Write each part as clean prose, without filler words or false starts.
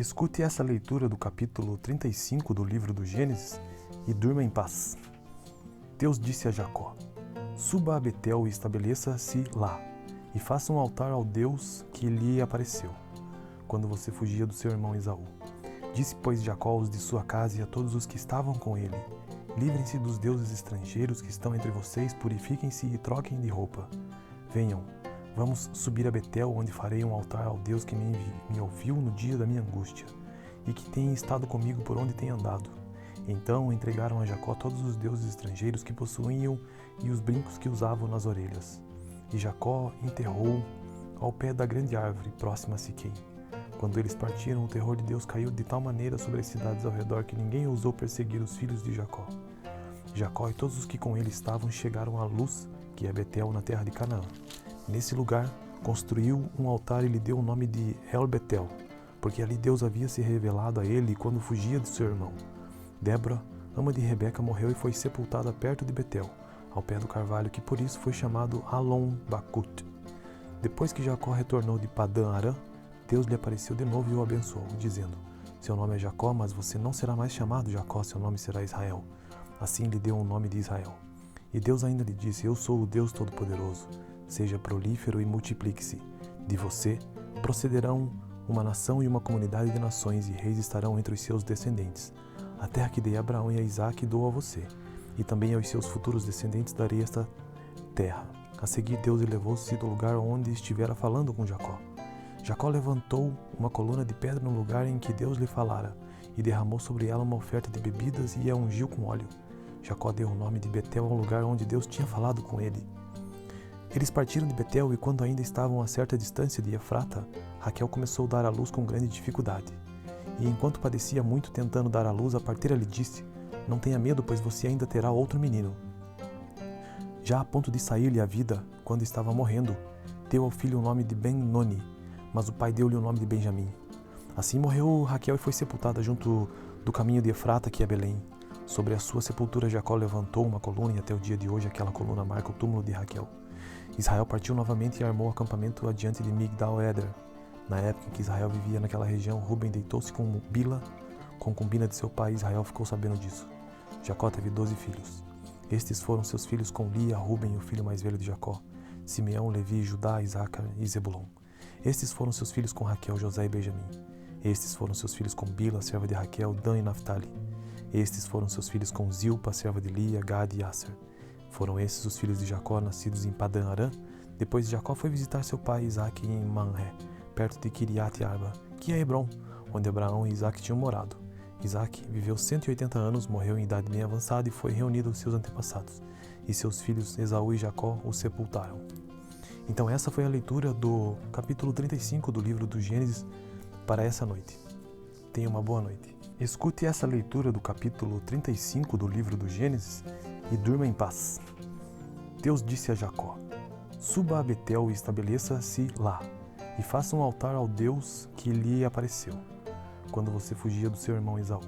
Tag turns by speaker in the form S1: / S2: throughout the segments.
S1: Escute essa leitura do capítulo 35 do livro do Gênesis e durma em paz. Deus disse a Jacó: suba a Betel e estabeleça-se lá, e faça um altar ao Deus que lhe apareceu, quando você fugia do seu irmão Esaú. Disse, pois, Jacó aos de sua casa e a todos os que estavam com ele: livrem-se dos deuses estrangeiros que estão entre vocês, purifiquem-se e troquem de roupa. Venham, vamos subir a Betel, onde farei um altar ao Deus que me ouviu no dia da minha angústia, e que tem estado comigo por onde tem andado. Então entregaram a Jacó todos os deuses estrangeiros que possuíam e os brincos que usavam nas orelhas. E Jacó enterrou ao pé da grande árvore, próxima a Siquém. Quando eles partiram, o terror de Deus caiu de tal maneira sobre as cidades ao redor que ninguém ousou perseguir os filhos de Jacó. Jacó e todos os que com ele estavam chegaram à Luz, que é Betel, na terra de Canaã. Nesse lugar, construiu um altar e lhe deu o nome de El-Betel, porque ali Deus havia se revelado a ele quando fugia de seu irmão. Débora, ama de Rebeca, morreu e foi sepultada perto de Betel, ao pé do carvalho, que por isso foi chamado Alon-Bacut. Depois que Jacó retornou de Padã-Arã, Deus lhe apareceu de novo e o abençoou, dizendo: seu nome é Jacó, mas você não será mais chamado Jacó, seu nome será Israel. Assim lhe deu o nome de Israel. E Deus ainda lhe disse: eu sou o Deus Todo-Poderoso. Seja prolífero e multiplique-se. De você procederão uma nação e uma comunidade de nações, e reis estarão entre os seus descendentes. A terra que dei a Abraão e a Isaque dou a você, e também aos seus futuros descendentes darei esta terra. A seguir, Deus elevou-se do lugar onde estivera falando com Jacó. Jacó levantou uma coluna de pedra no lugar em que Deus lhe falara, e derramou sobre ela uma oferta de bebidas e a ungiu com óleo. Jacó deu o nome de Betel ao lugar onde Deus tinha falado com ele. Eles partiram de Betel, e quando ainda estavam a certa distância de Efrata, Raquel começou a dar à luz com grande dificuldade. E enquanto padecia muito tentando dar à luz, a parteira lhe disse: não tenha medo, pois você ainda terá outro menino. Já a ponto de sair-lhe a vida, quando estava morrendo, deu ao filho o nome de Ben-Noni, mas o pai deu-lhe o nome de Benjamim. Assim morreu Raquel e foi sepultada junto do caminho de Efrata, que é Belém. Sobre a sua sepultura Jacó levantou uma coluna, e até o dia de hoje aquela coluna marca o túmulo de Raquel. Israel partiu novamente e armou acampamento adiante de Migdal-Eder. Na época em que Israel vivia naquela região, Ruben deitou-se com Bila, concubina de seu pai, e Israel ficou sabendo disso. Jacó teve 12 filhos. Estes foram seus filhos com Lia, Ruben, o filho mais velho de Jacó, Simeão, Levi, Judá, Isacar e Zebulon. Estes foram seus filhos com Raquel, José e Benjamim. Estes foram seus filhos com Bila, serva de Raquel, Dan e Naphtali. Estes foram seus filhos com Zilpa, serva de Lia, Gad e Asser. Foram esses os filhos de Jacó, nascidos em Padã-Arã. Depois Jacó foi visitar seu pai Isaque em Manré, perto de Quiriat-Arba, que é Hebron, onde Abraão e Isaque tinham morado. Isaque viveu 180 anos, morreu em idade bem avançada e foi reunido aos seus antepassados. E seus filhos Esaú e Jacó o sepultaram. Então essa foi a leitura do capítulo 35 do livro do Gênesis para essa noite. Tenha uma boa noite. Escute essa leitura do capítulo 35 do livro do Gênesis e durma em paz. Deus disse a Jacó: suba a Betel e estabeleça-se lá, e faça um altar ao Deus que lhe apareceu, quando você fugia do seu irmão Esaú.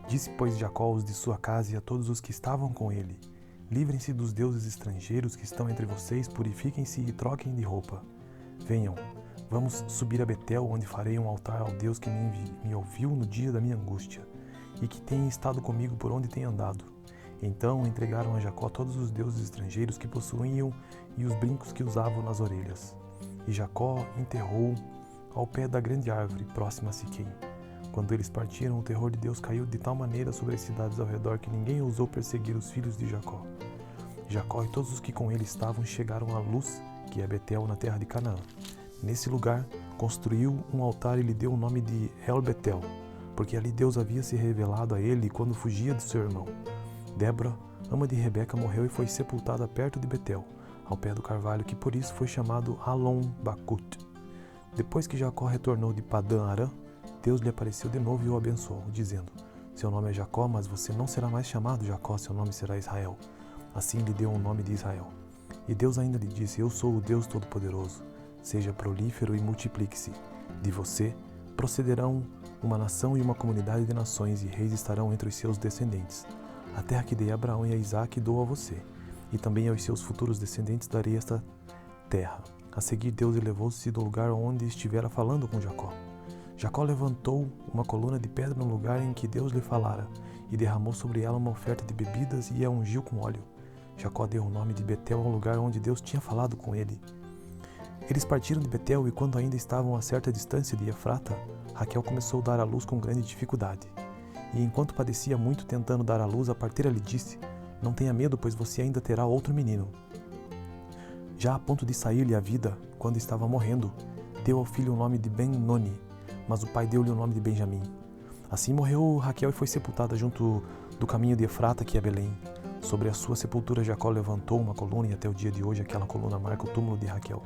S1: Disse, pois, Jacó aos de sua casa e a todos os que estavam com ele: livrem-se dos deuses estrangeiros que estão entre vocês, purifiquem-se e troquem de roupa. Venham, vamos subir a Betel, onde farei um altar ao Deus que me ouviu no dia da minha angústia, e que tem estado comigo por onde tem andado. Então entregaram a Jacó todos os deuses estrangeiros que possuíam e os brincos que usavam nas orelhas. E Jacó enterrou ao pé da grande árvore, próxima a Siquém. Quando eles partiram, o terror de Deus caiu de tal maneira sobre as cidades ao redor que ninguém ousou perseguir os filhos de Jacó. Jacó e todos os que com ele estavam chegaram à Luz, que é Betel, na terra de Canaã. Nesse lugar, construiu um altar e lhe deu o nome de El-Betel, porque ali Deus havia se revelado a ele quando fugia de seu irmão. Débora, ama de Rebeca, morreu e foi sepultada perto de Betel, ao pé do carvalho, que por isso foi chamado Alon-Bacut. Depois que Jacó retornou de Padã-Arã, Deus lhe apareceu de novo e o abençoou, dizendo: seu nome é Jacó, mas você não será mais chamado Jacó, seu nome será Israel. Assim lhe deu o nome de Israel. E Deus ainda lhe disse: eu sou o Deus Todo-Poderoso. Seja prolífero e multiplique-se. De você procederão uma nação e uma comunidade de nações, e reis estarão entre os seus descendentes. A terra que dei a Abraão e a Isaque dou a você, e também aos seus futuros descendentes darei esta terra. A seguir, Deus elevou-se do lugar onde estivera falando com Jacó. Jacó levantou uma coluna de pedra no lugar em que Deus lhe falara, e derramou sobre ela uma oferta de bebidas e a ungiu com óleo. Jacó deu o nome de Betel ao lugar onde Deus tinha falado com ele. Eles partiram de Betel e quando ainda estavam a certa distância de Efrata, Raquel começou a dar à luz com grande dificuldade. E enquanto padecia muito tentando dar à luz, a parteira lhe disse: "Não tenha medo, pois você ainda terá outro menino." Já a ponto de sair-lhe a vida, quando estava morrendo, deu ao filho o nome de Ben-Noni, mas o pai deu-lhe o nome de Benjamim. Assim morreu Raquel e foi sepultada junto do caminho de Efrata, que é Belém. Sobre a sua sepultura Jacó levantou uma coluna e até o dia de hoje aquela coluna marca o túmulo de Raquel.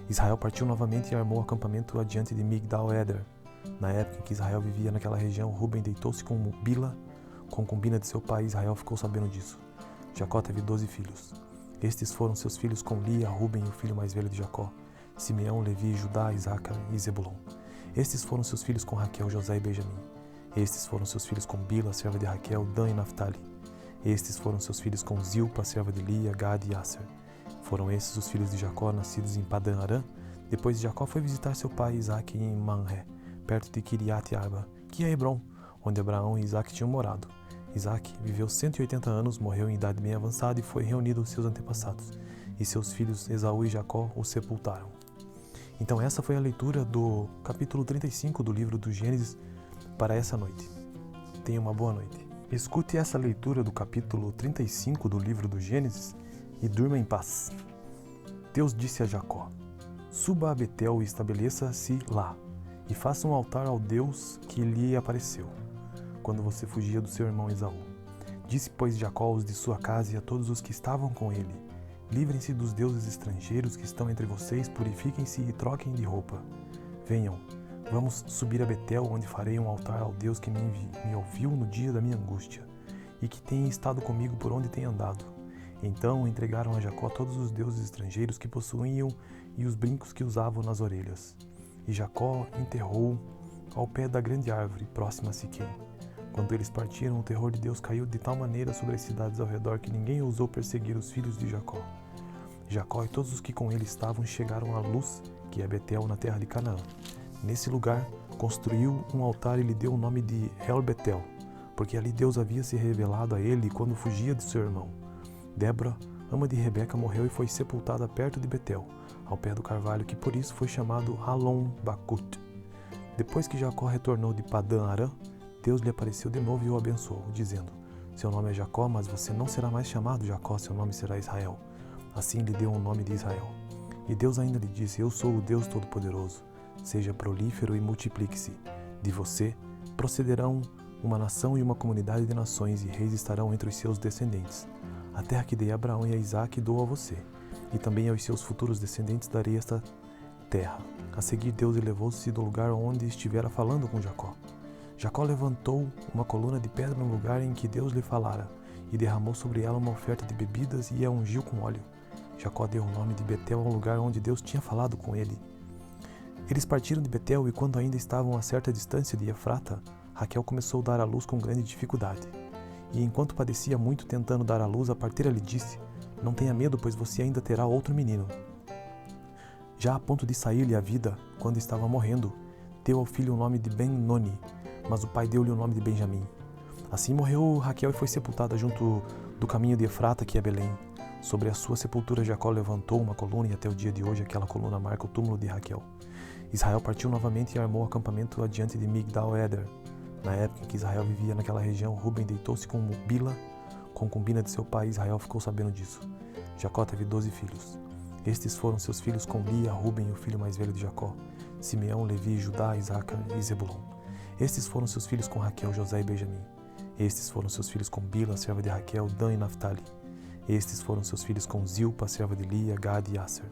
S1: Israel partiu novamente e armou acampamento adiante de Migdal-Eder. Na época em que Israel vivia naquela região, Ruben deitou-se com Bila, concubina de seu pai, e Israel ficou sabendo disso. Jacó teve 12 filhos. Estes foram seus filhos com Lia, Ruben, o filho mais velho de Jacó, Simeão, Levi, Judá, Isacar e Zebulon. Estes foram seus filhos com Raquel, José e Benjamim. Estes foram seus filhos com Bila, serva de Raquel, Dan e Naphtali. Estes foram seus filhos com Zilpa, serva de Lia, Gad e Asser. Foram esses os filhos de Jacó, nascidos em Padã Arã. Depois Jacó foi visitar seu pai Isaque em Manré, perto de Kiriat Arba, que é Hebron, onde Abraão e Isaque tinham morado. Isaque viveu 180 anos, morreu em idade bem avançada e foi reunido aos seus antepassados. E seus filhos Esaú e Jacó o sepultaram. Então essa foi a leitura do capítulo 35 do livro do Gênesis para essa noite. Tenha uma boa noite. Escute essa leitura do capítulo 35 do livro do Gênesis e durma em paz. Deus disse a Jacó: "Suba a Betel e estabeleça-se lá, e faça um altar ao Deus que lhe apareceu, quando você fugia do seu irmão Esaú." Disse, pois, Jacó aos de sua casa e a todos os que estavam com ele: "Livrem-se dos deuses estrangeiros que estão entre vocês, purifiquem-se e troquem de roupa. Venham, vamos subir a Betel, onde farei um altar ao Deus que me ouviu no dia da minha angústia, e que tem estado comigo por onde tem andado." Então entregaram a Jacó todos os deuses estrangeiros que possuíam e os brincos que usavam nas orelhas. E Jacó enterrou ao pé da grande árvore, próxima a Siquém. Quando eles partiram, o terror de Deus caiu de tal maneira sobre as cidades ao redor que ninguém ousou perseguir os filhos de Jacó. Jacó e todos os que com ele estavam chegaram à Luz, que é Betel, na terra de Canaã. Nesse lugar, construiu um altar e lhe deu o nome de El Betel, porque ali Deus havia se revelado a ele quando fugia de seu irmão. Débora, ama de Rebeca, morreu e foi sepultada perto de Betel, ao pé do carvalho, que por isso foi chamado Alon Bacut. Depois que Jacó retornou de Padã Arã, Deus lhe apareceu de novo e o abençoou, dizendo: "Seu nome é Jacó, mas você não será mais chamado Jacó, seu nome será Israel." Assim lhe deu o nome de Israel. E Deus ainda lhe disse: "Eu sou o Deus Todo-Poderoso. Seja prolífero e multiplique-se. De você procederão uma nação e uma comunidade de nações, e reis estarão entre os seus descendentes. A terra que dei a Abraão e a Isaque dou a você, e também aos seus futuros descendentes darei esta terra." A seguir, Deus elevou-se do lugar onde estivera falando com Jacó. Jacó levantou uma coluna de pedra no lugar em que Deus lhe falara, e derramou sobre ela uma oferta de bebidas e a ungiu com óleo. Jacó deu o nome de Betel ao lugar onde Deus tinha falado com ele. Eles partiram de Betel e quando ainda estavam a certa distância de Efrata, Raquel começou a dar à luz com grande dificuldade. E enquanto padecia muito tentando dar à luz, a parteira lhe disse: "Não tenha medo, pois você ainda terá outro menino." Já a ponto de sair-lhe a vida, quando estava morrendo, deu ao filho o nome de Ben-Noni, mas o pai deu-lhe o nome de Benjamim. Assim morreu Raquel e foi sepultada junto do caminho de Efrata, que é Belém. Sobre a sua sepultura Jacó levantou uma coluna e até o dia de hoje aquela coluna marca o túmulo de Raquel. Israel partiu novamente e armou acampamento adiante de Migdal-Eder. Na época em que Israel vivia naquela região, Ruben deitou-se com Bila, concubina de seu pai, e Israel ficou sabendo disso. Jacó teve 12 filhos. Estes foram seus filhos com Lia, Ruben, o filho mais velho de Jacó, Simeão, Levi, Judá, Isacar e Zebulon. Estes foram seus filhos com Raquel, José e Benjamim. Estes foram seus filhos com Bila, serva de Raquel, Dan e Naphtali. Estes foram seus filhos com Zilpa, serva de Lia, Gad e Asser.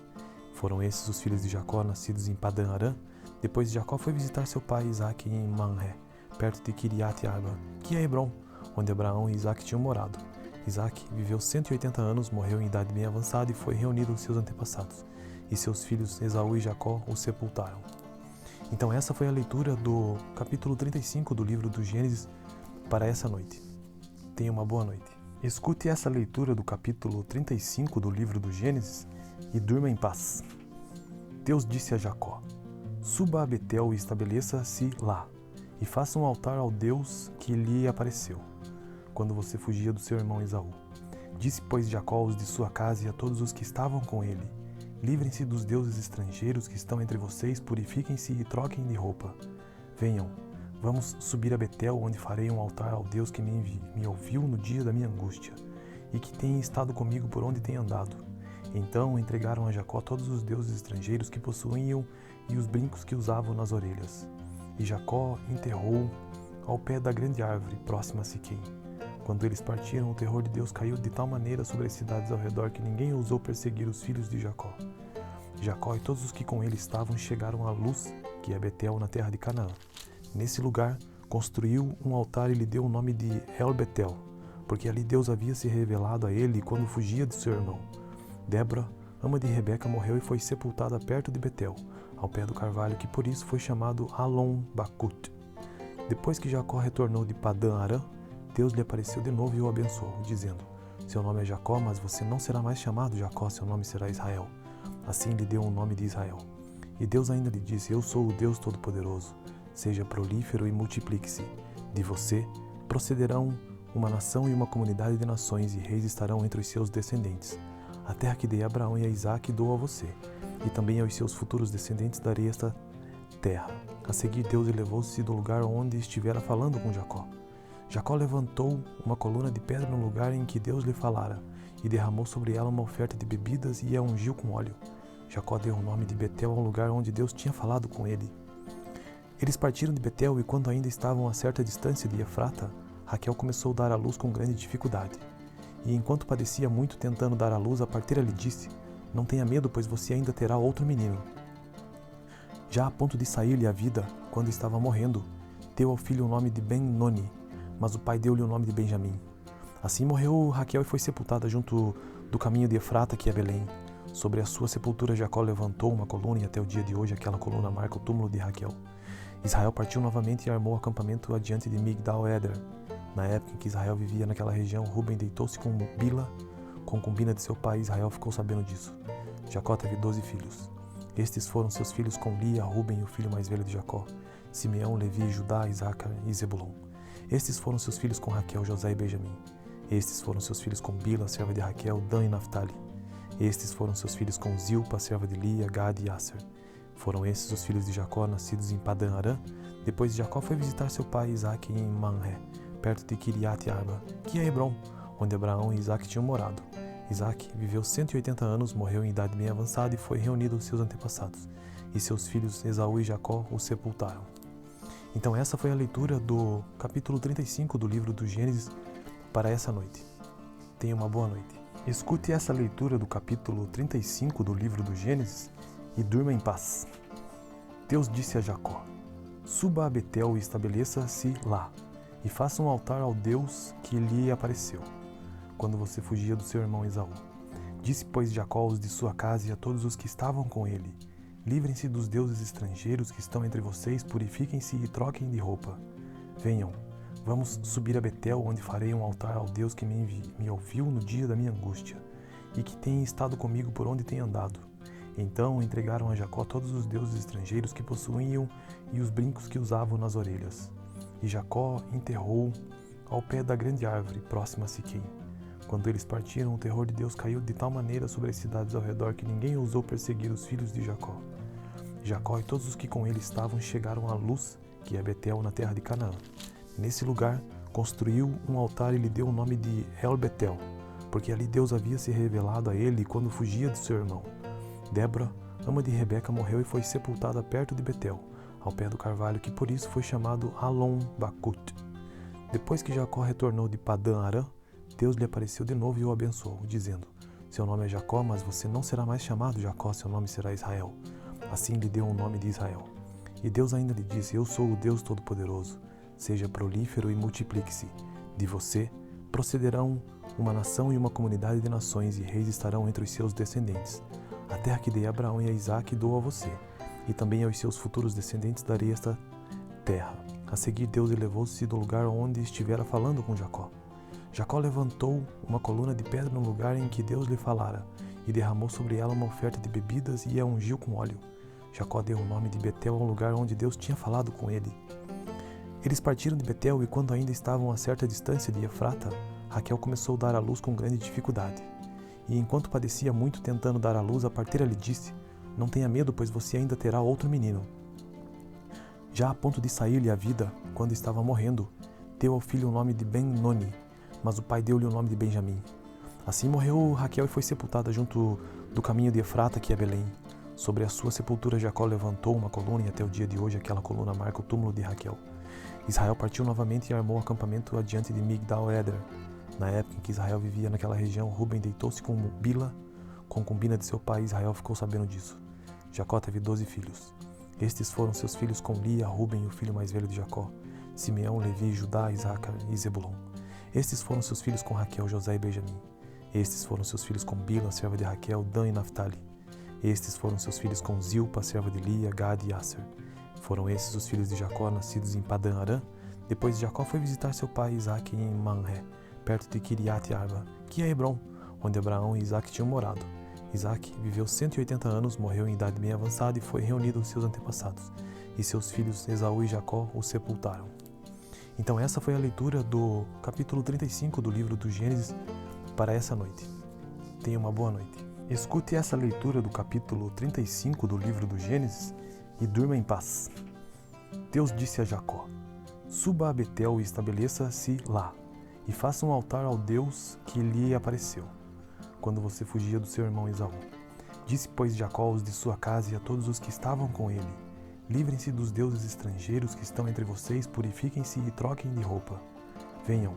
S1: Foram esses os filhos de Jacó, nascidos em Padã Arã. Depois Jacó foi visitar seu pai Isaque em Manré, perto de Kiriat Arba, que é Hebron, onde Abraão e Isaque tinham morado. Isaque viveu 180 anos, morreu em idade bem avançada e foi reunido aos seus antepassados. E seus filhos Esaú e Jacó o sepultaram. Então essa foi a leitura do capítulo 35 do livro do Gênesis para essa noite. Tenha uma boa noite. Escute essa leitura do capítulo 35 do livro do Gênesis e durma em paz. Deus disse a Jacó: Suba a Betel e estabeleça-se lá, e faça um altar ao Deus que lhe apareceu, quando você fugia do seu irmão Esaú. Disse, pois, Jacó aos de sua casa e a todos os que estavam com ele: livrem-se dos deuses estrangeiros que estão entre vocês, purifiquem-se e troquem de roupa. Venham, vamos subir a Betel, onde farei um altar ao Deus que me ouviu no dia da minha angústia, e que tem estado comigo por onde tem andado. Então entregaram a Jacó todos os deuses estrangeiros que possuíam e os brincos que usavam nas orelhas. E Jacó enterrou ao pé da grande árvore, próxima a Siquém. Quando eles partiram, o terror de Deus caiu de tal maneira sobre as cidades ao redor que ninguém ousou perseguir os filhos de Jacó. Jacó e todos os que com ele estavam chegaram à Luz, que é Betel, na terra de Canaã. Nesse lugar, construiu um altar e lhe deu o nome de El-Betel, porque ali Deus havia se revelado a ele quando fugia de seu irmão. Débora, ama de Rebeca, morreu e foi sepultada perto de Betel, ao pé do carvalho, que por isso foi chamado Alon-Bacut. Depois que Jacó retornou de Padã-Arã, Deus lhe apareceu de novo e o abençoou, dizendo: seu nome é Jacó, mas você não será mais chamado Jacó, seu nome será Israel. Assim lhe deu o nome de Israel. E Deus ainda lhe disse: eu sou o Deus Todo-Poderoso. Seja prolífero e multiplique-se. De você procederão uma nação e uma comunidade de nações, e reis estarão entre os seus descendentes. A terra que dei a Abraão e a Isaque dou a você, e também aos seus futuros descendentes darei esta terra. A seguir, Deus elevou-se do lugar onde estivera falando com Jacó. Jacó levantou uma coluna de pedra no lugar em que Deus lhe falara, e derramou sobre ela uma oferta de bebidas e a ungiu com óleo. Jacó deu o nome de Betel ao lugar onde Deus tinha falado com ele. Eles partiram de Betel, e quando ainda estavam a certa distância de Efrata, Raquel começou a dar à luz com grande dificuldade. E enquanto padecia muito tentando dar à luz, a parteira lhe disse: não tenha medo, pois você ainda terá outro menino. Já a ponto de sair-lhe a vida, quando estava morrendo, deu ao filho o nome de Ben-Noni, mas o pai deu-lhe o nome de Benjamim. Assim morreu Raquel e foi sepultada junto do caminho de Efrata, que é Belém. Sobre a sua sepultura Jacó levantou uma coluna, e até o dia de hoje aquela coluna marca o túmulo de Raquel. Israel partiu novamente e armou acampamento adiante de Migdal-Eder. Na época em que Israel vivia naquela região, Ruben deitou-se com Bila, concubina de seu pai, e Israel ficou sabendo disso. Jacó teve 12 filhos. Estes foram seus filhos com Lia, Ruben, o filho mais velho de Jacó, Simeão, Levi, Judá, Isacar e Zebulon. Estes foram seus filhos com Raquel, José e Benjamim. Estes foram seus filhos com Bila, serva de Raquel, Dan e Naphtali. Estes foram seus filhos com Zilpa, serva de Lia, Gad e Asser. Foram esses os filhos de Jacó, nascidos em Padã-Arã. Depois Jacó foi visitar seu pai Isaque em Manré, perto de Kiriat-Arba, que é Hebron, onde Abraão e Isaque tinham morado. Isaque viveu 180 anos, morreu em idade bem avançada e foi reunido aos seus antepassados. E seus filhos Esaú e Jacó o sepultaram. Então essa foi a leitura do capítulo 35 do livro do Gênesis para essa noite. Tenha uma boa noite. Escute essa leitura do capítulo 35 do livro do Gênesis e durma em paz. Deus disse a Jacó: suba a Betel e estabeleça-se lá, e faça um altar ao Deus que lhe apareceu, quando você fugia do seu irmão Esaú. Disse, pois, Jacó aos de sua casa e a todos os que estavam com ele: livrem-se dos deuses estrangeiros que estão entre vocês, purifiquem-se e troquem de roupa. Venham, vamos subir a Betel, onde farei um altar ao Deus que me ouviu no dia da minha angústia, e que tem estado comigo por onde tem andado. Então entregaram a Jacó todos os deuses estrangeiros que possuíam e os brincos que usavam nas orelhas. E Jacó enterrou ao pé da grande árvore, próxima a Siquém. Quando eles partiram, o terror de Deus caiu de tal maneira sobre as cidades ao redor que ninguém ousou perseguir os filhos de Jacó. Jacó e todos os que com ele estavam chegaram à Luz, que é Betel, na terra de Canaã. Nesse lugar, construiu um altar e lhe deu o nome de El-Betel, porque ali Deus havia se revelado a ele quando fugia de seu irmão. Débora, ama de Rebeca, morreu e foi sepultada perto de Betel, ao pé do carvalho, que por isso foi chamado Alon-Bacut. Depois que Jacó retornou de Padã-Arã, Deus lhe apareceu de novo e o abençoou, dizendo: seu nome é Jacó, mas você não será mais chamado Jacó, seu nome será Israel. Assim lhe deu o nome de Israel. E Deus ainda lhe disse: eu sou o Deus Todo-Poderoso. Seja prolífero e multiplique-se. De você procederão uma nação e uma comunidade de nações, e reis estarão entre os seus descendentes. A terra que dei a Abraão e a Isaque dou a você, e também aos seus futuros descendentes darei esta terra. A seguir, Deus elevou-se do lugar onde estivera falando com Jacó. Jacó levantou uma coluna de pedra no lugar em que Deus lhe falara, e derramou sobre ela uma oferta de bebidas e a ungiu com óleo. Jacó deu o nome de Betel ao lugar onde Deus tinha falado com ele. Eles partiram de Betel e quando ainda estavam a certa distância de Efrata, Raquel começou a dar à luz com grande dificuldade. E enquanto padecia muito tentando dar à luz, a parteira lhe disse: "Não tenha medo, pois você ainda terá outro menino." Já a ponto de sair-lhe a vida, quando estava morrendo, deu ao filho o nome de Ben-Noni, mas o pai deu-lhe o nome de Benjamim. Assim morreu Raquel e foi sepultada junto do caminho de Efrata, que é Belém. Sobre a sua sepultura Jacó levantou uma coluna e até o dia de hoje aquela coluna marca o túmulo de Raquel. Israel partiu novamente e armou acampamento adiante de Migdal-Eder. Na época em que Israel vivia naquela região, Ruben deitou-se com Bila, concubina de seu pai, e Israel ficou sabendo disso. Jacó teve 12 filhos. Estes foram seus filhos com Lia, Ruben, o filho mais velho de Jacó, Simeão, Levi, Judá, Isacar e Zebulon. Estes foram seus filhos com Raquel, José e Benjamim. Estes foram seus filhos com Bila, serva de Raquel, Dan e Naphtali. Estes foram seus filhos com Zilpa, serva de Lia, Gad e Asser. Foram esses os filhos de Jacó, nascidos em Padã Arã. Depois Jacó foi visitar seu pai Isaque em Manré, perto de Kiriat Arba, que é Hebron, onde Abraão e Isaque tinham morado. Isaque viveu 180 anos, morreu em idade bem avançada e foi reunido aos seus antepassados. E seus filhos Esaú e Jacó o sepultaram. Então essa foi a leitura do capítulo 35 do livro do Gênesis para essa noite. Tenha uma boa noite. Escute essa leitura do capítulo 35 do livro do Gênesis e durma em paz. Deus disse a Jacó: "Suba a Betel e estabeleça-se lá, e faça um altar ao Deus que lhe apareceu, quando você fugia do seu irmão Esaú." Disse, pois, Jacó aos de sua casa e a todos os que estavam com ele: "Livrem-se dos deuses estrangeiros que estão entre vocês, purifiquem-se e troquem de roupa. Venham,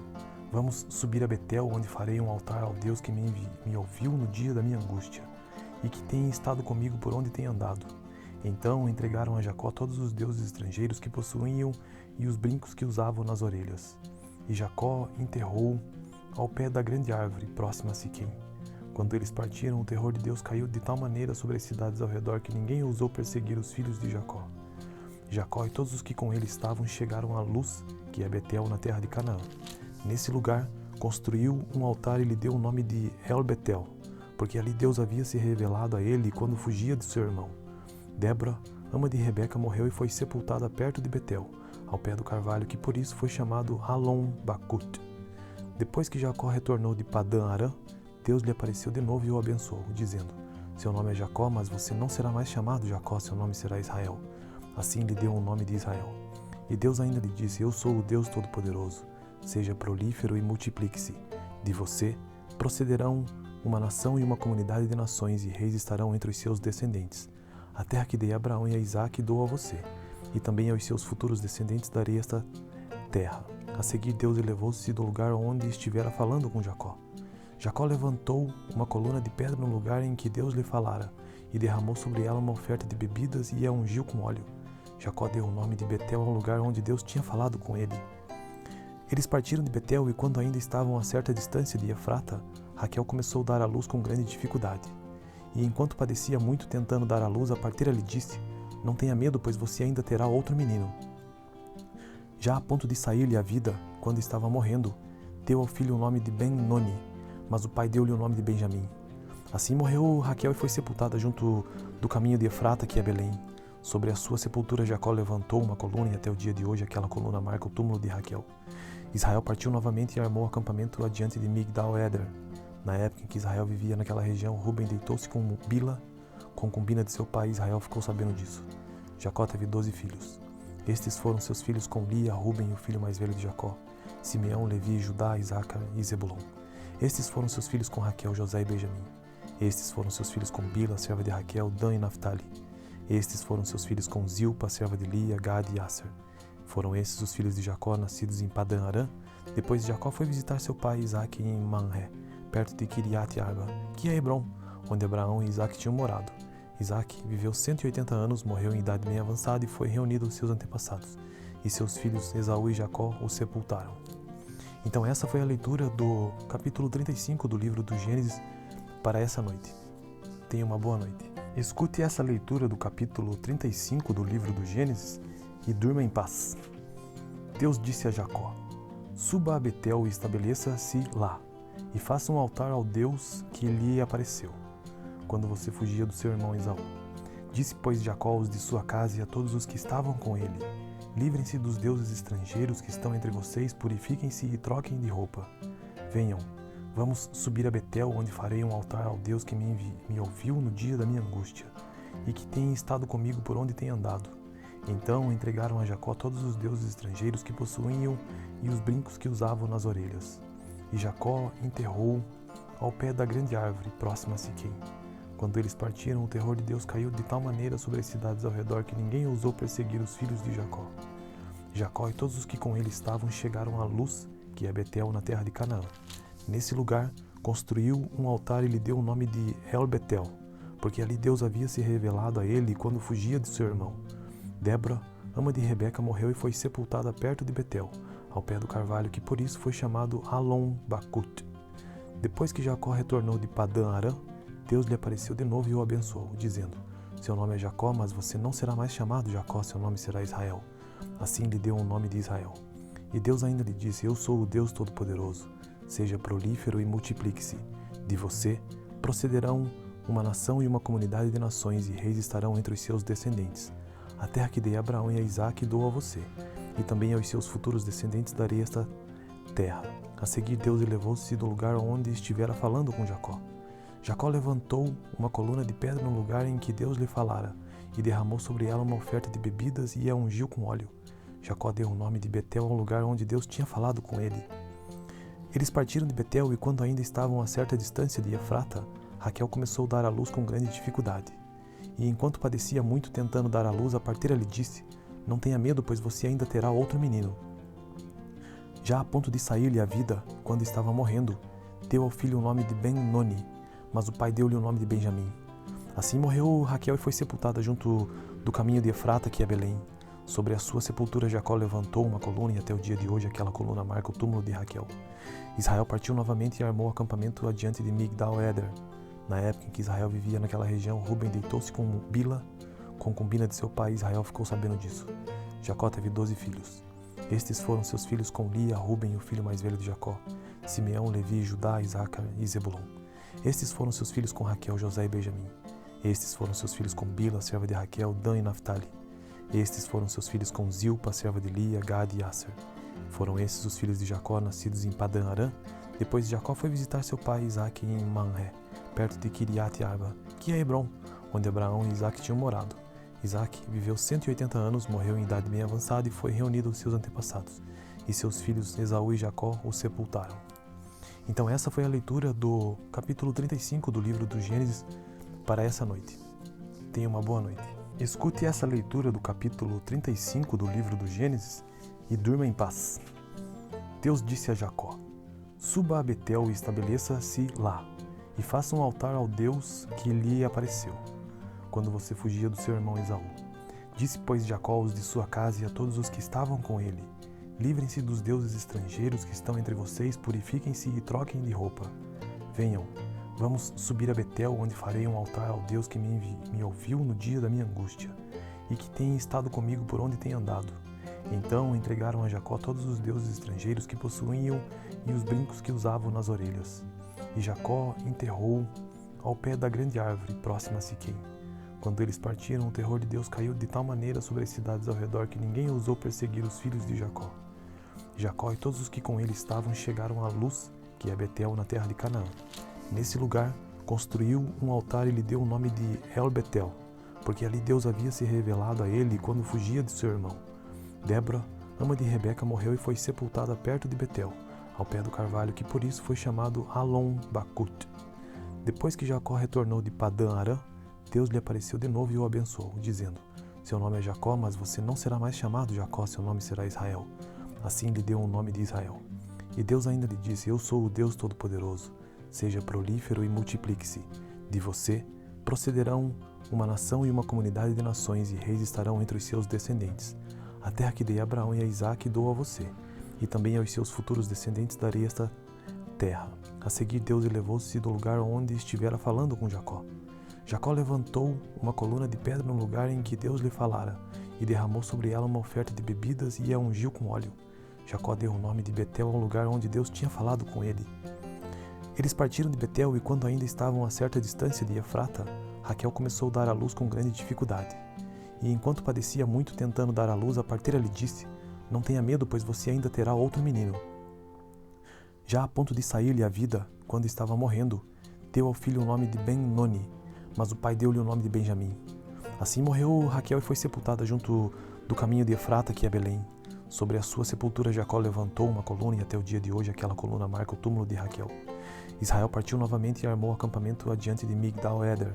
S1: vamos subir a Betel, onde farei um altar ao Deus que me ouviu no dia da minha angústia, e que tem estado comigo por onde tem andado." Então entregaram a Jacó todos os deuses estrangeiros que possuíam e os brincos que usavam nas orelhas. E Jacó enterrou ao pé da grande árvore, próxima a Siquém. Quando eles partiram, o terror de Deus caiu de tal maneira sobre as cidades ao redor que ninguém ousou perseguir os filhos de Jacó. Jacó e todos os que com ele estavam chegaram à Luz, que é Betel, na terra de Canaã. Nesse lugar, construiu um altar e lhe deu o nome de El-Betel, porque ali Deus havia se revelado a ele quando fugia de seu irmão. Débora, ama de Rebeca, morreu e foi sepultada perto de Betel, ao pé do carvalho, que por isso foi chamado Alon-Bakut. Depois que Jacó retornou de Padã Arã, Deus lhe apareceu de novo e o abençoou, dizendo: "Seu nome é Jacó, mas você não será mais chamado Jacó, seu nome será Israel." Assim lhe deu o nome de Israel. E Deus ainda lhe disse: "Eu sou o Deus Todo-Poderoso. Seja prolífero e multiplique-se. De você procederão uma nação e uma comunidade de nações, e reis estarão entre os seus descendentes. A terra que dei a Abraão e a Isaque dou a você, e também aos seus futuros descendentes darei esta terra." A seguir, Deus elevou-se do lugar onde estivera falando com Jacó. Jacó levantou uma coluna de pedra no lugar em que Deus lhe falara, e derramou sobre ela uma oferta de bebidas e a ungiu com óleo. Jacó deu o nome de Betel ao lugar onde Deus tinha falado com ele. Eles partiram de Betel e quando ainda estavam a certa distância de Efrata, Raquel começou a dar à luz com grande dificuldade. E enquanto padecia muito tentando dar à luz, a parteira lhe disse: "Não tenha medo, pois você ainda terá outro menino." Já a ponto de sair-lhe a vida, quando estava morrendo, deu ao filho o nome de Ben-Noni, mas o pai deu-lhe o nome de Benjamim. Assim morreu Raquel e foi sepultada junto do caminho de Efrata, que é Belém. Sobre a sua sepultura Jacó levantou uma coluna e até o dia de hoje aquela coluna marca o túmulo de Raquel. Israel partiu novamente e armou acampamento adiante de Migdal-Eder. Na época em que Israel vivia naquela região, Ruben deitou-se com Bila, concubina de seu pai, e Israel ficou sabendo disso. Jacó teve 12 filhos. Estes foram seus filhos com Lia, Ruben, o filho mais velho de Jacó, Simeão, Levi, Judá, Isacar e Zebulon. Estes foram seus filhos com Raquel, José e Benjamim. Estes foram seus filhos com Bila, serva de Raquel, Dan e Naphtali. Estes foram seus filhos com Zilpa, serva de Lia, Gad e Asser. Foram esses os filhos de Jacó, nascidos em Padã Arã. Depois Jacó foi visitar seu pai Isaque em Manré, perto de Kiriat Arba, que é Hebron, onde Abraão e Isaque tinham morado. Isaque viveu 180 anos, morreu em idade bem avançada e foi reunido aos seus antepassados. E seus filhos Esaú e Jacó o sepultaram. Então essa foi a leitura do capítulo 35 do livro do Gênesis para essa noite. Tenha uma boa noite. Escute essa leitura do capítulo 35 do livro do Gênesis e durma em paz. Deus disse a Jacó: "Suba a Betel e estabeleça-se lá, e faça um altar ao Deus que lhe apareceu, quando você fugia do seu irmão Esaú." Disse, pois, Jacó aos de sua casa e a todos os que estavam com ele: livrem-se dos deuses estrangeiros que estão entre vocês, purifiquem-se e troquem de roupa. Venham, vamos subir a Betel, onde farei um altar ao Deus que me ouviu no dia da minha angústia, e que tem estado comigo por onde tem andado. Então entregaram a Jacó todos os deuses estrangeiros que possuíam e os brincos que usavam nas orelhas. E Jacó enterrou ao pé da grande árvore, próxima a Siquém. Quando eles partiram, o terror de Deus caiu de tal maneira sobre as cidades ao redor que ninguém ousou perseguir os filhos de Jacó. Jacó e todos os que com ele estavam chegaram à Luz, que é Betel, na terra de Canaã. Nesse lugar, construiu um altar e lhe deu o nome de El-Betel, porque ali Deus havia se revelado a ele quando fugia de seu irmão. Débora, ama de Rebeca, morreu e foi sepultada perto de Betel, ao pé do carvalho, que por isso foi chamado Alon-Bacut. Depois que Jacó retornou de Padã-Arã, Deus lhe apareceu de novo e o abençoou, dizendo: seu nome é Jacó, mas você não será mais chamado Jacó, seu nome será Israel. Assim lhe deu o nome de Israel. E Deus ainda lhe disse: eu sou o Deus Todo-Poderoso. Seja prolífero e multiplique-se. De você procederão uma nação e uma comunidade de nações, e reis estarão entre os seus descendentes. A terra que dei a Abraão e a Isaque dou a você, e também aos seus futuros descendentes darei esta terra. A seguir, Deus elevou-se do lugar onde estivera falando com Jacó. Jacó levantou uma coluna de pedra no lugar em que Deus lhe falara, e derramou sobre ela uma oferta de bebidas e a ungiu com óleo. Jacó deu o nome de Betel ao lugar onde Deus tinha falado com ele. Eles partiram de Betel, e quando ainda estavam a certa distância de Efrata, Raquel começou a dar à luz com grande dificuldade. E enquanto padecia muito tentando dar à luz, a parteira lhe disse: não tenha medo, pois você ainda terá outro menino. Já a ponto de sair-lhe a vida, quando estava morrendo, deu ao filho o nome de Ben-Noni, mas o pai deu-lhe o nome de Benjamim. Assim morreu Raquel e foi sepultada junto do caminho de Efrata, que é Belém. Sobre a sua sepultura Jacó levantou uma coluna, e até o dia de hoje aquela coluna marca o túmulo de Raquel. Israel partiu novamente e armou acampamento adiante de Migdal-Eder. Na época em que Israel vivia naquela região, Ruben deitou-se com Bila, concubina de seu pai, e Israel ficou sabendo disso. Jacó teve 12 filhos. Estes foram seus filhos com Lia, Ruben, o filho mais velho de Jacó, Simeão, Levi, Judá, Isacar e Zebulon. Estes foram seus filhos com Raquel, José e Benjamim. Estes foram seus filhos com Bila, serva de Raquel, Dan e Naphtali. Estes foram seus filhos com Zilpa, serva de Lia, Gad e Asser. Foram esses os filhos de Jacó, nascidos em Padã-Arã. Depois Jacó foi visitar seu pai Isaque em Manré, perto de Kiriat-Arba, que é Hebron, onde Abraão e Isaque tinham morado. Isaque viveu 180 anos, morreu em idade bem avançada e foi reunido aos seus antepassados. E seus filhos Esaú e Jacó o sepultaram. Então essa foi a leitura do capítulo 35 do livro do Gênesis para essa noite. Tenha uma boa noite. Escute essa leitura do capítulo 35 do livro do Gênesis e durma em paz. Deus disse a Jacó: suba a Betel e estabeleça-se lá, e faça um altar ao Deus que lhe apareceu, quando você fugia do seu irmão Esaú. Disse, pois, Jacó aos de sua casa e a todos os que estavam com ele: livrem-se dos deuses estrangeiros que estão entre vocês, purifiquem-se e troquem de roupa. Venham, vamos subir a Betel, onde farei um altar ao Deus que me ouviu no dia da minha angústia, e que tem estado comigo por onde tem andado. Então entregaram a Jacó todos os deuses estrangeiros que possuíam e os brincos que usavam nas orelhas. E Jacó enterrou ao pé da grande árvore, próxima a Siquém. Quando eles partiram, o terror de Deus caiu de tal maneira sobre as cidades ao redor que ninguém ousou perseguir os filhos de Jacó. Jacó e todos os que com ele estavam chegaram à Luz, que é Betel, na terra de Canaã. Nesse lugar, construiu um altar e lhe deu o nome de El-Betel, porque ali Deus havia se revelado a ele quando fugia de seu irmão. Débora, ama de Rebeca, morreu e foi sepultada perto de Betel, ao pé do carvalho, que por isso foi chamado Alon-Bacut. Depois que Jacó retornou de Padã-Arã, Deus lhe apareceu de novo e o abençoou, dizendo: seu nome é Jacó, mas você não será mais chamado Jacó, seu nome será Israel. Assim lhe deu o nome de Israel. E Deus ainda lhe disse: eu sou o Deus Todo-Poderoso. Seja prolífero e multiplique-se. De você procederão uma nação e uma comunidade de nações, e reis estarão entre os seus descendentes. A terra que dei a Abraão e a Isaque dou a você, e também aos seus futuros descendentes darei esta terra. A seguir, Deus elevou-se do lugar onde estivera falando com Jacó. Jacó levantou uma coluna de pedra no lugar em que Deus lhe falara, e derramou sobre ela uma oferta de bebidas e a ungiu com óleo. Jacó deu o nome de Betel ao lugar onde Deus tinha falado com ele. Eles partiram de Betel, e quando ainda estavam a certa distância de Efrata, Raquel começou a dar à luz com grande dificuldade. E enquanto padecia muito tentando dar à luz, a parteira lhe disse: "Não tenha medo, pois você ainda terá outro menino." Já a ponto de sair-lhe a vida, quando estava morrendo, deu ao filho o nome de Ben-Noni, mas o pai deu-lhe o nome de Benjamim. Assim morreu Raquel e foi sepultada junto do caminho de Efrata, que é Belém. Sobre a sua sepultura Jacó levantou uma coluna e até o dia de hoje aquela coluna marca o túmulo de Raquel. Israel partiu novamente e armou acampamento adiante de Migdal-Eder.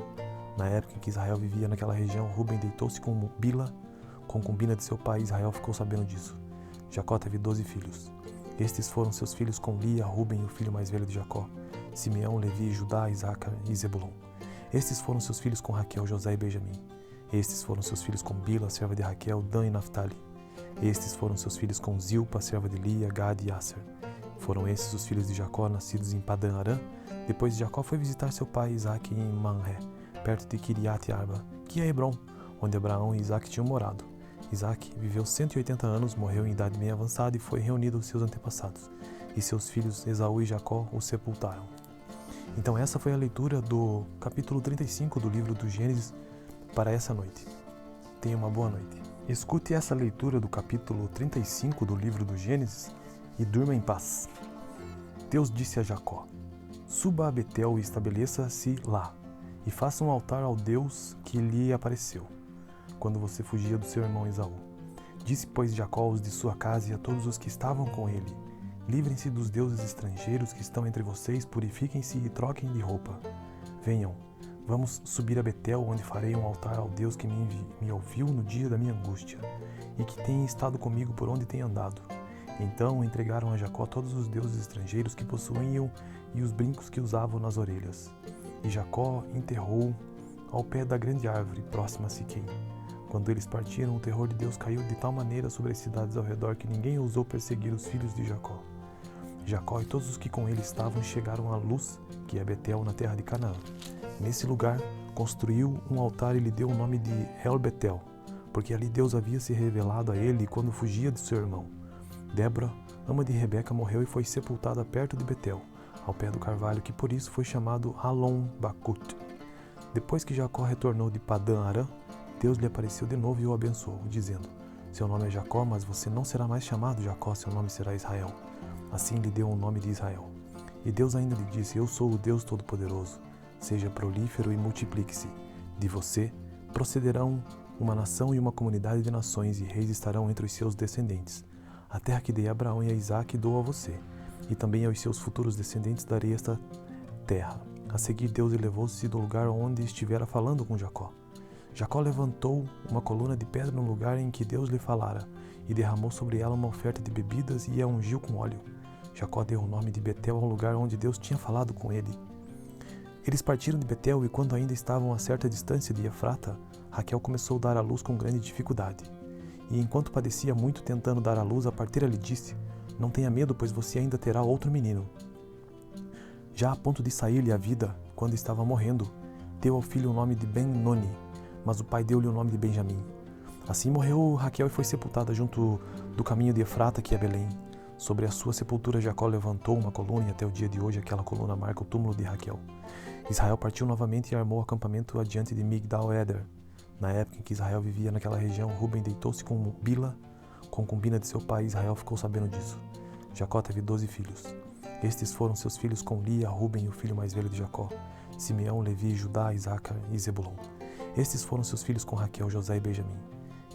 S1: Na época em que Israel vivia naquela região, Ruben deitou-se com Bila, concubina de seu pai, e Israel ficou sabendo disso. Jacó teve 12 filhos. Estes foram seus filhos com Lia, Ruben, o filho mais velho de Jacó, Simeão, Levi, Judá, Isacar e Zebulon. Estes foram seus filhos com Raquel, José e Benjamim. Estes foram seus filhos com Bila, serva de Raquel, Dan e Naphtali. Estes foram seus filhos com Zilpa, serva de Lia, Gad e Asser. Foram esses os filhos de Jacó, nascidos em Padã Arã. Depois Jacó foi visitar seu pai Isaque em Manré, perto de Kiriat Arba, que é Hebron, onde Abraão e Isaque tinham morado. Isaque viveu 180 anos, morreu em idade bem avançada e foi reunido aos seus antepassados. E seus filhos Esaú e Jacó o sepultaram. Então essa foi a leitura do capítulo 35 do livro do Gênesis para essa noite. Tenha uma boa noite. Escute essa leitura do capítulo 35 do livro do Gênesis e durma em paz. Deus disse a Jacó: "Suba a Betel e estabeleça-se lá, e faça um altar ao Deus que lhe apareceu, quando você fugia do seu irmão Esaú." Disse, pois, Jacó aos de sua casa e a todos os que estavam com ele: "Livrem-se dos deuses estrangeiros que estão entre vocês, purifiquem-se e troquem de roupa. Venham, vamos subir a Betel, onde farei um altar ao Deus que me ouviu no dia da minha angústia, e que tem estado comigo por onde tem andado." Então entregaram a Jacó todos os deuses estrangeiros que possuíam e os brincos que usavam nas orelhas. E Jacó enterrou ao pé da grande árvore, próxima a Siquém. Quando eles partiram, o terror de Deus caiu de tal maneira sobre as cidades ao redor que ninguém ousou perseguir os filhos de Jacó. Jacó e todos os que com ele estavam chegaram a Luz, que é Betel, na terra de Canaã. Nesse lugar, construiu um altar e lhe deu o nome de El Betel, porque ali Deus havia se revelado a ele quando fugia de seu irmão. Débora, ama de Rebeca, morreu e foi sepultada perto de Betel, ao pé do carvalho, que por isso foi chamado Alon Bacut. Depois que Jacó retornou de Padã Arã, Deus lhe apareceu de novo e o abençoou, dizendo: "Seu nome é Jacó, mas você não será mais chamado Jacó, seu nome será Israel." Assim lhe deu o nome de Israel. E Deus ainda lhe disse: "Eu sou o Deus Todo-Poderoso. Seja prolífero e multiplique-se. De você procederão uma nação e uma comunidade de nações, e reis estarão entre os seus descendentes. A terra que dei a Abraão e a Isaque dou a você, e também aos seus futuros descendentes darei esta terra." A seguir, Deus elevou-se do lugar onde estivera falando com Jacó. Jacó levantou uma coluna de pedra no lugar em que Deus lhe falara, e derramou sobre ela uma oferta de bebidas e a ungiu com óleo. Jacó deu o nome de Betel ao lugar onde Deus tinha falado com ele. Eles partiram de Betel, e quando ainda estavam a certa distância de Efrata, Raquel começou a dar à luz com grande dificuldade. E enquanto padecia muito tentando dar à luz, a parteira lhe disse: "Não tenha medo, pois você ainda terá outro menino." Já a ponto de sair-lhe a vida, quando estava morrendo, deu ao filho o nome de Ben-Noni, mas o pai deu-lhe o nome de Benjamim. Assim morreu Raquel e foi sepultada junto do caminho de Efrata, que é Belém. Sobre a sua sepultura Jacó levantou uma coluna, e até o dia de hoje aquela coluna marca o túmulo de Raquel. Israel partiu novamente e armou acampamento adiante de Migdal-Eder. Na época em que Israel vivia naquela região, Ruben deitou-se com Bila, concubina de seu pai, e Israel ficou sabendo disso. Jacó teve 12 filhos. Estes foram seus filhos com Lia, Ruben, o filho mais velho de Jacó, Simeão, Levi, Judá, Isacar e Zebulon. Estes foram seus filhos com Raquel, José e Benjamim.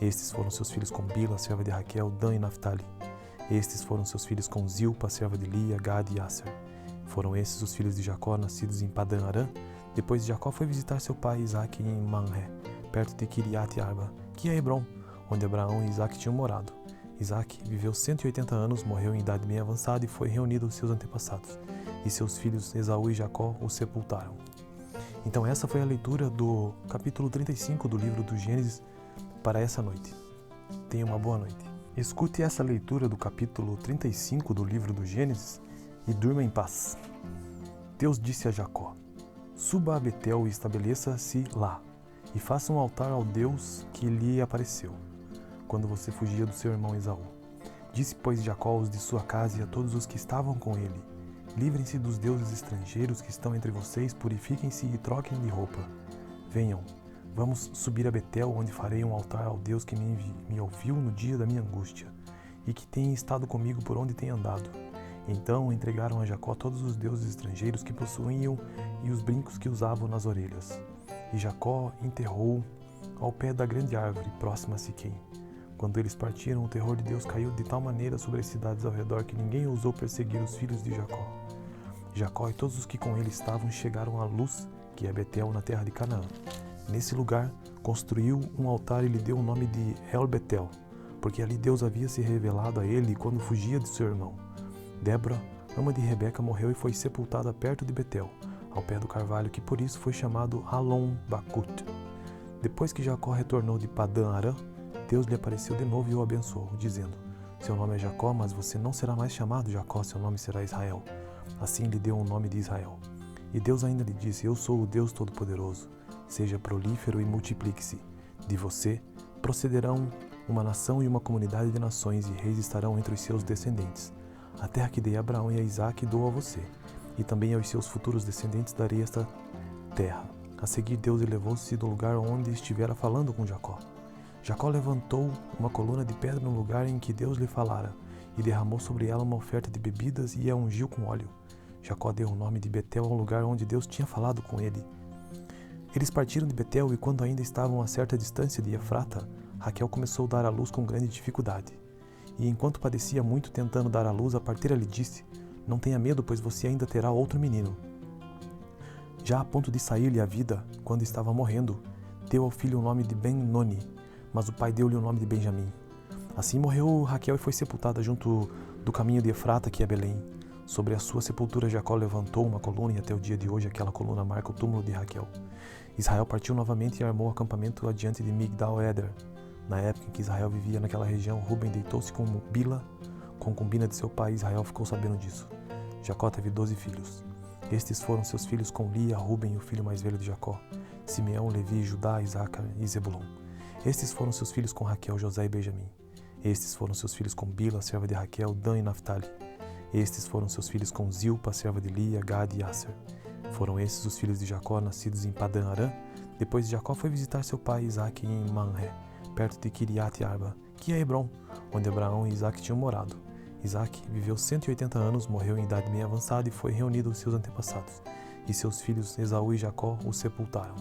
S1: Estes foram seus filhos com Bila, serva de Raquel, Dan e Naphtali. Estes foram seus filhos com Zilpa, serva de Lia, Gad e Asser. Foram esses os filhos de Jacó, nascidos em Padã Arã. Depois Jacó foi visitar seu pai Isaque em Manré, perto de Kiriat Arba, que é Hebron, onde Abraão e Isaque tinham morado. Isaque viveu 180 anos, morreu em idade bem avançada e foi reunido aos seus antepassados. E seus filhos Esaú e Jacó o sepultaram. Então essa foi a leitura do capítulo 35 do livro do Gênesis para essa noite. Tenha uma boa noite. Escute essa leitura do capítulo 35 do livro do Gênesis e durma em paz. Deus disse a Jacó: "Suba a Betel e estabeleça-se lá, e faça um altar ao Deus que lhe apareceu, quando você fugia do seu irmão Esaú." Disse, pois, Jacó aos de sua casa e a todos os que estavam com ele: "Livrem-se dos deuses estrangeiros que estão entre vocês, purifiquem-se e troquem de roupa. venham, vamos subir a Betel, onde farei um altar ao Deus que me ouviu no dia da minha angústia, e que tem estado comigo por onde tem andado. Então entregaram a Jacó todos os deuses estrangeiros que possuíam e os brincos que usavam nas orelhas. E Jacó enterrou ao pé da grande árvore, próxima a Siquém. Quando eles partiram, o terror de Deus caiu de tal maneira sobre as cidades ao redor que ninguém ousou perseguir os filhos de Jacó. Jacó e todos os que com ele estavam chegaram à Luz, que é Betel, na terra de Canaã. Nesse lugar, construiu um altar e lhe deu o nome de El-Betel, porque ali Deus havia se revelado a ele quando fugia de seu irmão. Débora, ama de Rebeca, morreu e foi sepultada perto de Betel, ao pé do carvalho, que por isso foi chamado Alon-Bacut. Depois que Jacó retornou de Padã-Arã, Deus lhe apareceu de novo e o abençoou, dizendo: seu nome é Jacó, mas você não será mais chamado Jacó, seu nome será Israel. Assim lhe deu o nome de Israel. E Deus ainda lhe disse: eu sou o Deus Todo-Poderoso. Seja prolífero e multiplique-se. De você procederão uma nação e uma comunidade de nações, e reis estarão entre os seus descendentes. A terra que dei a Abraão e a Isaque dou a você, e também aos seus futuros descendentes darei esta terra. A seguir, Deus elevou-se do lugar onde estivera falando com Jacó. Jacó levantou uma coluna de pedra no lugar em que Deus lhe falara, e derramou sobre ela uma oferta de bebidas e a ungiu com óleo. Jacó deu o nome de Betel ao lugar onde Deus tinha falado com ele. Eles partiram de Betel e, quando ainda estavam a certa distância de Efrata, Raquel começou a dar à luz com grande dificuldade. E enquanto padecia muito tentando dar à luz, a parteira lhe disse: não tenha medo, pois você ainda terá outro menino. Já a ponto de sair-lhe a vida, quando estava morrendo, deu ao filho o nome de Ben-Noni, mas o pai deu-lhe o nome de Benjamim. Assim morreu Raquel e foi sepultada junto do caminho de Efrata, que é Belém. Sobre a sua sepultura Jacó levantou uma coluna, e até o dia de hoje aquela coluna marca o túmulo de Raquel. Israel partiu novamente e armou acampamento adiante de Migdal-Eder. Na época em que Israel vivia naquela região, Ruben deitou-se com Bila, concubina de seu pai, e Israel ficou sabendo disso. Jacó teve 12 filhos. Estes foram seus filhos com Lia, Ruben, o filho mais velho de Jacó, Simeão, Levi, Judá, Isacar e Zebulon. Estes foram seus filhos com Raquel, José e Benjamim. Estes foram seus filhos com Bila, serva de Raquel, Dan e Naphtali. Estes foram seus filhos com Zilpa, serva de Lia, Gad e Asser. Foram esses os filhos de Jacó, nascidos em Padã-Arã. Depois Jacó foi visitar seu pai Isaque em Manré, perto de Kiriat-Arba, que é Hebron, onde Abraão e Isaque tinham morado. Isaque viveu 180 anos, morreu em idade meio avançada e foi reunido aos seus antepassados. E seus filhos Esaú e Jacó o sepultaram.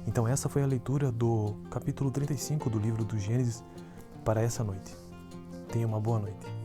S1: Então essa foi a leitura do capítulo 35 do livro do Gênesis para essa noite. Tenha uma boa noite.